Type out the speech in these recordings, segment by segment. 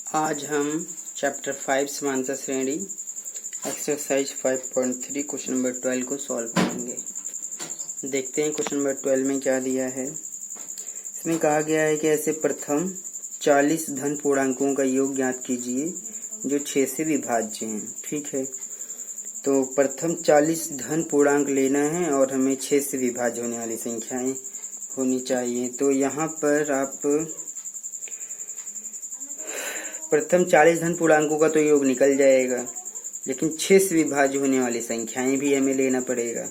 आज हम चैप्टर 5 समानता श्रेणी एक्सरसाइज 5.3 क्वेश्चन नंबर 12 को सॉल्व करेंगे। देखते हैं क्वेश्चन नंबर 12 में क्या दिया है। इसमें कहा गया है कि ऐसे प्रथम 40 धन पूर्णांकों का योग ज्ञात कीजिए जो 6 से विभाज्य हैं। ठीक है, तो प्रथम 40 धन पूर्णांक लेना है और हमें 6 से विभाज्य होने वाली संख्याएं होनी चाहिए। तो यहाँ पर आप प्रथम 40 धन पूर्णांकों का तो योग निकल जाएगा, लेकिन 6 से विभाज्य होने वाली संख्याएं भी हमें लेना पड़ेगा।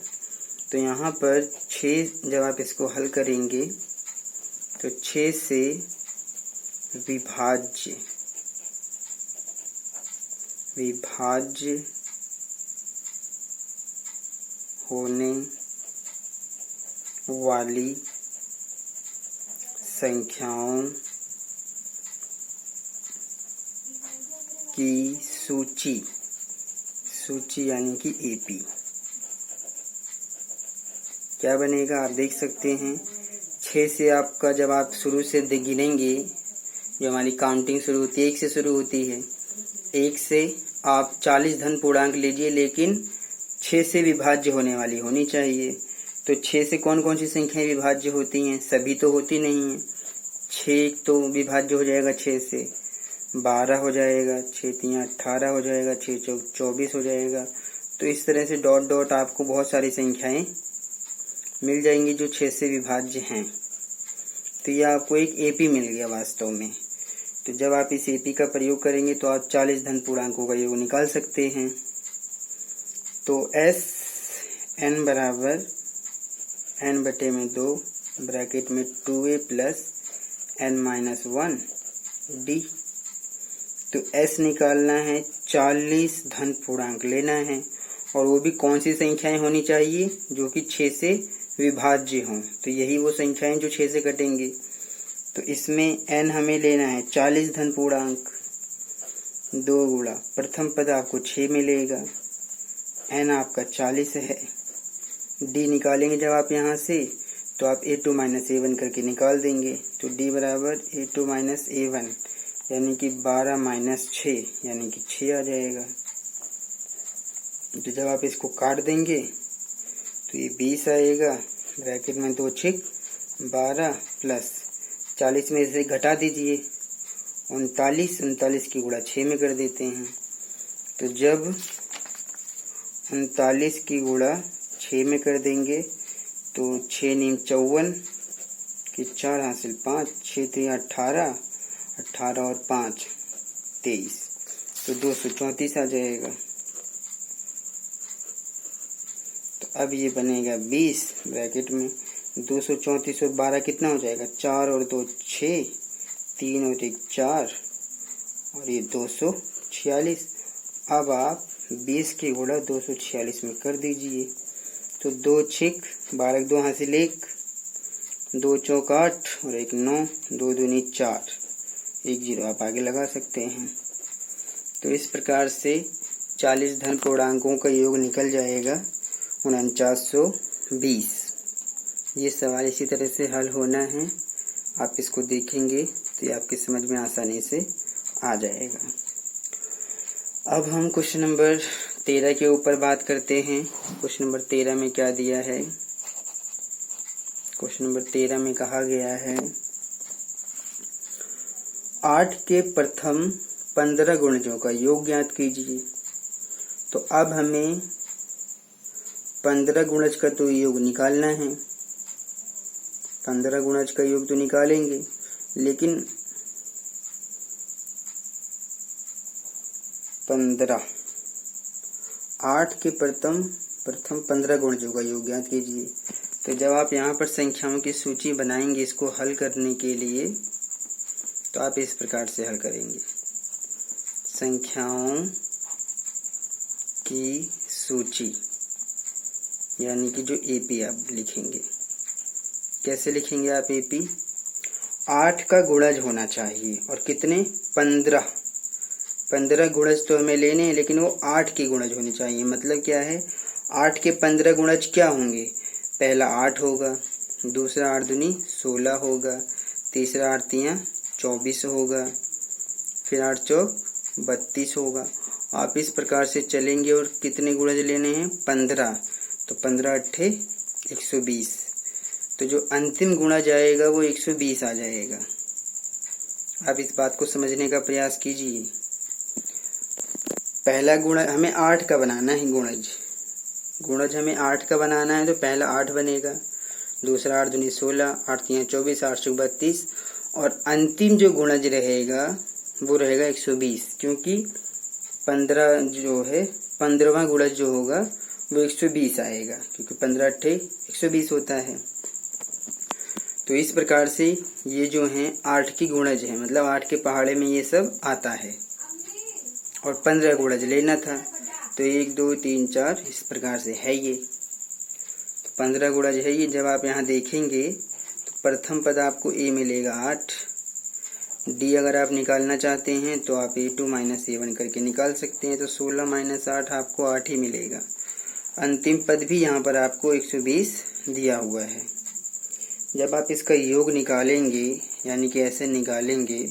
तो यहाँ पर 6 जब आप इसको हल करेंगे तो 6 से विभाज्य होने वाली संख्याओं की सूची यानी कि एपी क्या बनेगा आप देख सकते हैं। 6 से आपका जब आप शुरू से गिनेंगे, जो हमारी काउंटिंग शुरू होती है 1 से शुरू होती है। 1 से आप 40 धन पूर्णांक लीजिए, लेकिन 6 से विभाज्य होने वाली होनी चाहिए। तो 6 से कौन कौन सी संख्याएं विभाज्य होती हैं? सभी तो होती नहीं है। 6 तो विभाज्य हो जाएगा, 6 से 12 हो जाएगा, 6 3 18 हो जाएगा, 6 4 24 हो जाएगा। तो इस तरह से डॉट डॉट आपको बहुत सारी संख्याएं मिल जाएंगी जो 6 से विभाज्य हैं। तो ये आपको एक एपी मिल गया वास्तव में। तो जब आप इस एपी का प्रयोग करेंगे तो आप 40 धन पूर्णांकों का योग निकाल सकते हैं। तो एस एन बराबर n/2 ब्रैकेट में 2a प्लस n-1 डी। तो s निकालना है, 40 धन पूर्णांक लेना है, और वो भी कौन सी संख्याएं होनी चाहिए? जो कि 6 से विभाज्य हों। तो यही वो संख्याएं जो 6 से कटेंगी। तो इसमें n हमें लेना है 40 धन पूर्णांक, 2 गुणा प्रथम पद आपको 6 मिलेगा, n आपका 40 है। d निकालेंगे जब आप यहाँ से तो आप a2 - a1 करके निकाल देंगे। तो d बराबर a2 - a1 यानी कि 12 - 6 यानी कि 6 आ जाएगा। तो जब आप इसको काट देंगे तो ये 20 आएगा, ब्रैकेट में 2 6 12 प्लस 40 में से घटा दीजिए 39 की गुणा 6 में कर देते हैं। तो जब 39 की गुणा 6 में कर देंगे तो 6 9 54 की 4 हासिल 5, 6 3 18 और 5 23, तो 234 आ जाएगा। तो अब ये बनेगा 20 ब्रैकेट में 234 और 12 कितना हो जाएगा? 4 और 2 6, 3 और 1 4 और ये 246। अब आप 20 की गुणा 246 में कर दीजिए। तो 2 6 12 2 हासिल 1, 2 चौक 8 और 1 9, 2 दूनी 4, 1 0 आप आगे लगा सकते हैं। तो इस प्रकार से 40 धन पूर्णांकों का योग निकल जाएगा 4920। ये सवाल इसी तरह से हल होना है। आप इसको देखेंगे तो ये आपकी समझ में आसानी से आ जाएगा। अब हम क्वेश्चन नंबर 13 के ऊपर बात करते हैं। क्वेश्चन नंबर 13 में क्या दिया है? क्वेश्चन नंबर 13 में कहा गया है 8 के प्रथम 15 गुणजों का योग ज्ञात कीजिए। तो अब हमें 15 गुणज का तो योग निकालना है, 15 गुणज का योग तो निकालेंगे, लेकिन 8 के प्रथम 15 गुणजों का योग ज्ञात कीजिए। तो जब आप यहाँ पर संख्याओं की सूची बनाएंगे इसको हल करने के लिए, तो आप इस प्रकार से हल करेंगे। संख्याओं की सूची यानी कि जो एपी आप लिखेंगे। कैसे लिखेंगे आप एपी? 8 का गुणज होना चाहिए, और कितने? 15 गुणज तो हमें लेने हैं, लेकिन वो 8 की गुणज होनी चाहिए। मतलब क्या है? 8 के 15 गुणज क्या होंगे? पहला 8 होगा, दूसरा 8 दूनी 16 होगा, तीसरा 8 तियां 24 होगा, फिर 8 चौक 32 होगा। आप इस प्रकार से चलेंगे और कितने गुणज लेने हैं? 15। तो 15 अट्ठे 120। तो जो अंतिम गुणज आएगा वो 120 आ जाएगा। आप इस बात को समझने का प्रयास कीजिए। पहला गुणज हमें 8 का बनाना है। गुणज हमें 8 का बनाना है, तो पहला 8 बनेगा, दूसरा 8 दूनी 16, 8 तिया 24, 8 चौक 32 और अंतिम जो गुणज रहेगा वो रहेगा 120, क्योंकि 15 जो है 15वां गुणज जो होगा वो 120 आएगा, क्योंकि 15 अट्ठे 120 होता है। तो इस प्रकार से ये जो हैं 8 की गुणज है, मतलब 8 के पहाड़े में ये सब आता है और 15 गुणज लेना था। तो 1 2 3 4 इस प्रकार से है ये। तो 15 गुणज है ये। जब आप यहाँ देखेंगे तो प्रथम पद आपको ए मिलेगा 8। डी अगर आप निकालना चाहते हैं तो आप A2 - A1 करके निकाल सकते हैं। तो 16 - 8 आपको 8 ही मिलेगा। अंतिम पद भी यहाँ पर आपको 120 दिया हुआ है। जब आप इसका योग निकालेंगे, यानी कि SN निकालेंगे,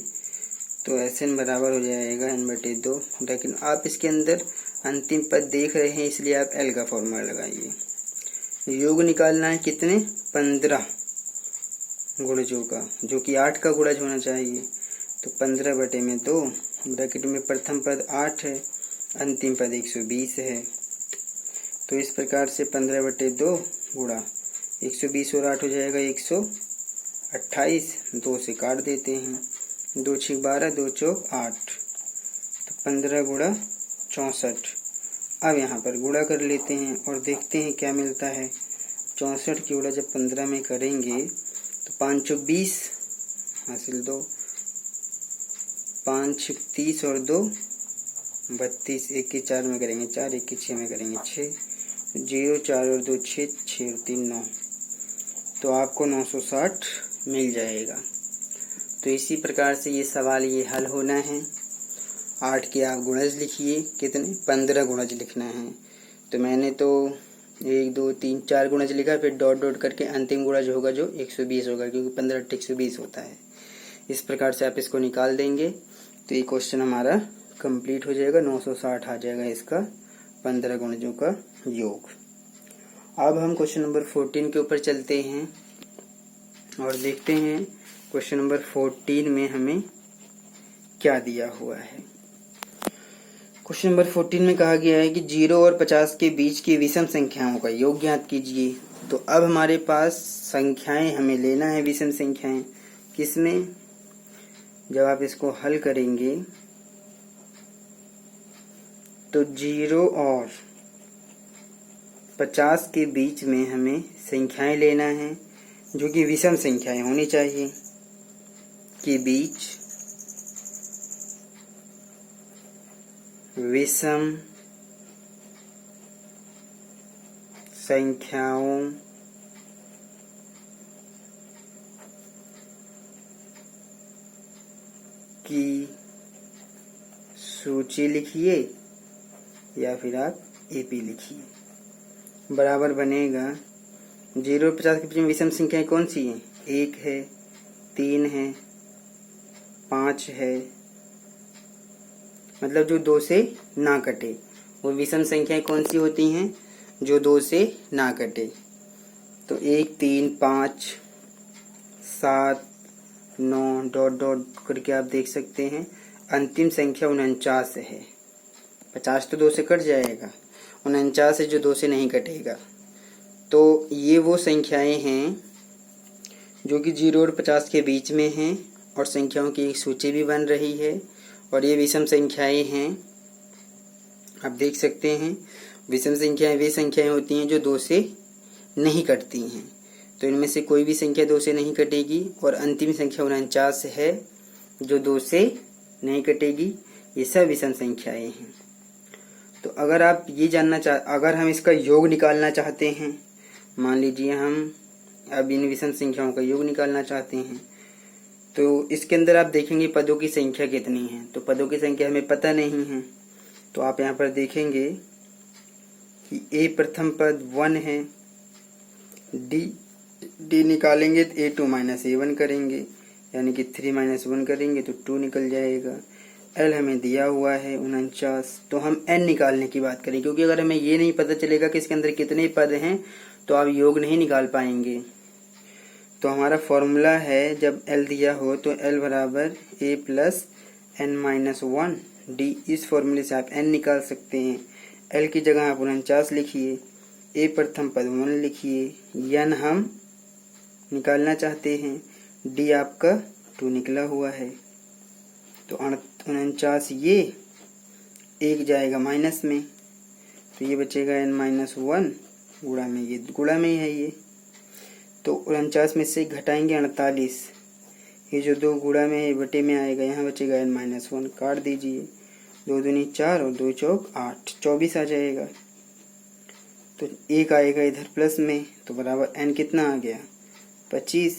तो SN बराबर हो जाएगा n/2। लेकिन आप इसके अंदर अंतिम पद देख रहे हैं, इसलिए आप L का फॉर्मूला लगाइए। योग निकालना है कितने? 15 गुणजों का, जो कि 8 का गुणज होना चाहिए। तो 15/2, ब्रैकेट में प्रथम पद 8 है, अंतिम पद 120 है। तो इस प्रकार से 15/2 गुणा 120 और 8 हो जाएगा 128। 2 से काट देते हैं, 2 6 12, 2 चौक 8। तो 15 गुणा 64। अब यहाँ पर गुणा कर लेते हैं और देखते हैं क्या मिलता है। 64 की गुणा जब 15 में करेंगे तो 5 चौक 20 हासिल 2, 5 6 30 और 2 32। 1 के 4 में करेंगे 4, 1 के 6 में करेंगे 6, 0 4 और 2 6, 6 और 3 9। तो आपको 960 मिल जाएगा। तो इसी प्रकार से ये सवाल ये हल होना है। 8 के आप गुणज लिखिए, कितने? 15 गुणज लिखना है। तो मैंने तो 1 2 3 4 गुणज लिखा, फिर डॉट डॉट करके अंतिम गुणज होगा जो 120 होगा, क्योंकि 15 अट्ठे 120 होता है। इस प्रकार से आप इसको निकाल देंगे तो ये क्वेश्चन हमारा कंप्लीट हो जाएगा। 960 आ जाएगा इसका 15 गुणजों का योग। अब हम क्वेश्चन नंबर 14 के ऊपर चलते हैं और देखते हैं क्वेश्चन नंबर 14 में हमें क्या दिया हुआ है। क्वेश्चन नंबर 14 में कहा गया है कि 0 और 50 के बीच की विषम संख्याओं का योग ज्ञात कीजिए। तो अब हमारे पास संख्याएं हमें लेना है, विषम संख्याएं। किसमें? जब आप इसको हल करेंगे तो 0 और 50 के बीच में हमें संख्याएं लेना है, जो कि विषम संख्याएं होनी चाहिए। के बीच विषम संख्याओं की सूची लिखिए या फिर आप AP लिखिए। बराबर बनेगा 0 और 50 के बीच में विषम संख्याएं कौन सी हैं? 1 है, 3 है, 5 है, मतलब जो 2 से ना कटे। वो विषम संख्याएं कौन सी होती हैं? जो 2 से ना कटे। तो 1 3 5 7 9 डॉट डॉट करके आप देख सकते हैं। अंतिम संख्या 49 है। 50 तो 2 से कट जाएगा, 49 है जो 2 से नहीं कटेगा। तो ये वो संख्याएं हैं जो कि 0 और 50 के बीच में हैं और संख्याओं की एक सूची भी बन रही है। और ये विषम संख्याएं हैं, आप देख सकते हैं। विषम संख्याएं वे संख्याएं होती हैं जो 2 से नहीं कटती हैं। तो इनमें से कोई भी संख्या 2 से नहीं कटेगी और अंतिम संख्या 49 है जो 2 से नहीं कटेगी। ये सब विषम संख्याएं हैं। तो अगर आप ये अगर हम इसका योग निकालना चाहते हैं, मान लीजिए हम अब इन विषम संख्याओं का योग निकालना चाहते हैं, तो इसके अंदर आप देखेंगे पदों की संख्या कितनी है। तो पदों की संख्या हमें पता नहीं है, तो आप यहाँ पर देखेंगे कि A प्रथम पद 1 है, D निकालेंगे तो A2 - A1 करेंगे, यानी कि 3 - 1 करेंगे तो 2 निकल जाएगा। एल हमें दिया हुआ है 49, तो हम एन निकालने की बात करें, क्योंकि अगर हमें ये नहीं पता चलेगा कि इसके अंदर कितने पद हैं तो आप योग नहीं निकाल पाएंगे। तो हमारा फॉर्मूला है जब एल दिया हो तो एल बराबर ए प्लस एन माइनस 1 डी। इस फॉर्मूले से आप एन निकाल सकते हैं। एल की जगह आप 49 लिखिए, ए प्रथम पद 1 लिखिए, एन हम निकालना चाहते हैं, डी आपका 2 निकला हुआ है। तो 49 ये एक जाएगा माइनस में, तो ये बचेगा एन माइनस 1 गुणा में, ये गुणा में ही है ये, तो 49 में से घटाएंगे 48, ये जो 2 गुणा में है बटे में आएगा, यहाँ बचेगा एन माइनस 1, काट दीजिए, 2 दूनी 4 और 2 चौक 8, 24 आ जाएगा। तो एक आएगा इधर प्लस में, तो बराबर एन कितना आ गया 25।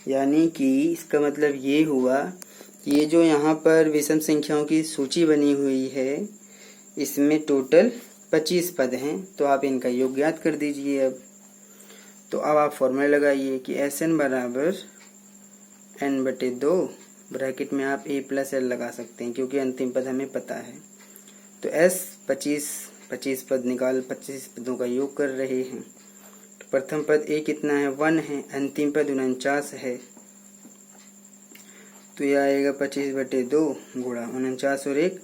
यानी कि इसका मतलब ये हुआ कि ये जो यहाँ पर विषम संख्याओं की सूची बनी हुई है इसमें टोटल 25 पद हैं। तो आप इनका योग ज्ञात कर दीजिए। अब तो अब आप फॉर्मूला लगाइए कि एस एन बराबर एन बटे 2, ब्रैकेट में आप ए प्लस एल लगा सकते हैं क्योंकि अंतिम पद हमें पता है। तो एस 25 पद निकाल 25 पदों का योग कर रहे हैं। तो प्रथम पद ए कितना है 1 है, अंतिम पद 49 है, तो यह आएगा 25 बटे 2 गुणा 49 और 1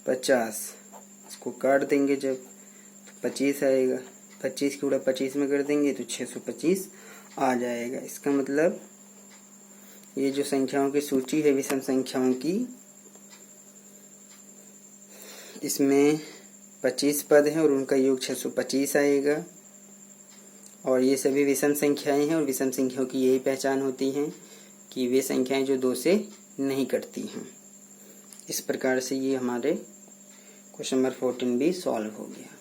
50, इसको काट देंगे जब तो 25 आएगा, 25 की गुणा 25 में कर देंगे तो 625 आ जाएगा। इसका मतलब ये जो संख्याओं की सूची है विषम संख्याओं की, इसमें 25 पद हैं और उनका योग 625 आएगा। और ये सभी विषम संख्याएं हैं और विषम संख्याओं की यही पहचान होती है कि वे संख्याएं जो 2 से नहीं कटती हैं। इस प्रकार से ये हमारे क्वेश्चन नंबर 14 भी सॉल्व हो गया।